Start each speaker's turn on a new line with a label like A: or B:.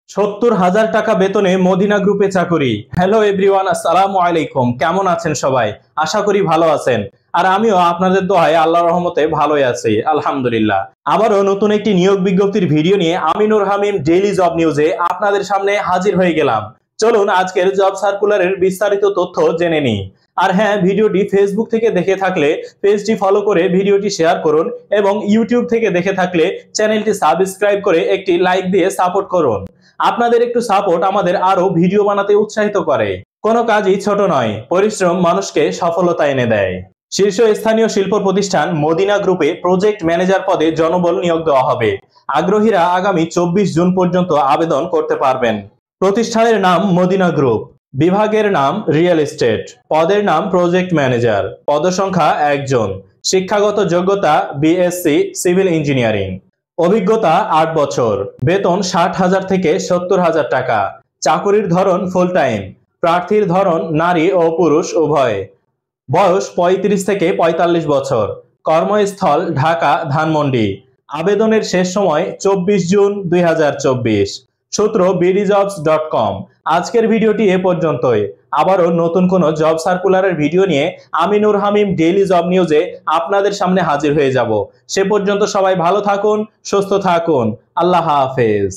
A: ৭০,০০০ টাকা বেতনে মদিনা গ্রুপে চাকুরি। হ্যালো এভরিওয়ান, আসসালামু আলাইকুম। কেমন আছেন সবাই? আশা করি ভালো আছেন। আর আমিও আপনাদের দোয়ায় আল্লাহর রহমতে ভালোই আছি, আলহামদুলিল্লাহ। আবারও নতুন একটি নিয়োগ বিজ্ঞপ্তির ভিডিও নিয়ে আমি নূর হামিম ডেইলি জব নিউজে আপনাদের সামনে হাজির হয়ে গেলাম। চলুন আজকের জব সার্কুলারের বিস্তারিত তথ্য জেনে নিই। আর হ্যাঁ, ভিডিওটি ফেসবুক থেকে দেখে থাকলে পেজটি ফলো করে ভিডিওটি শেয়ার করুন এবং ইউটিউব থেকে দেখে থাকলে চ্যানেলটি সাবস্ক্রাইব করে একটি লাইক দিয়ে সাপোর্ট করুন। আপনাদের একটু সাপোর্ট আমাদের আরো ভিডিও বানাতে উৎসাহিত করে। কোনো কাজই ছোট নয়, পরিশ্রম মানুষকে সফলতা এনে দেয়। শীর্ষস্থানীয় শিল্প প্রতিষ্ঠান মদিনা গ্রুপে প্রজেক্ট ম্যানেজার পদে জনবল নিয়োগ দেওয়া হবে। আগ্রহীরা আগামী ২৪ জুন পর্যন্ত আবেদন করতে পারবেন। প্রতিষ্ঠানের নাম মদিনা গ্রুপ, বিভাগের নাম রিয়েল এস্টেট, পদের নাম প্রজেক্ট ম্যানেজার, পদসংখ্যা ১ জন, শিক্ষাগত যোগ্যতা বিএসসি সিভিল ইঞ্জিনিয়ারিং, অভিজ্ঞতা ৮ বছর, বেতন ৬০,০০০ থেকে ৭০,০০০ টাকা, চাকুরির ধরন ফুল টাইম, প্রার্থীর ধরন নারী ও পুরুষ উভয়, বয়স ৩৫ থেকে ৪৫ বছর, কর্মস্থল ঢাকা ধানমন্ডি, আবেদনের শেষ সময় ২৪ জুন ২০২৪। সূত্র bdjobs.com। আজকের ভিডিওটি এ পর্যন্তই। আবারও নতুন কোনো জব সার্কুলারের ভিডিও নিয়ে আমি নূর হামিম ডেইলি জব নিউজে আপনাদের সামনে হাজির হয়ে যাব। সে পর্যন্ত সবাই ভালো থাকুন, সুস্থ থাকুন। আল্লাহ হাফেজ।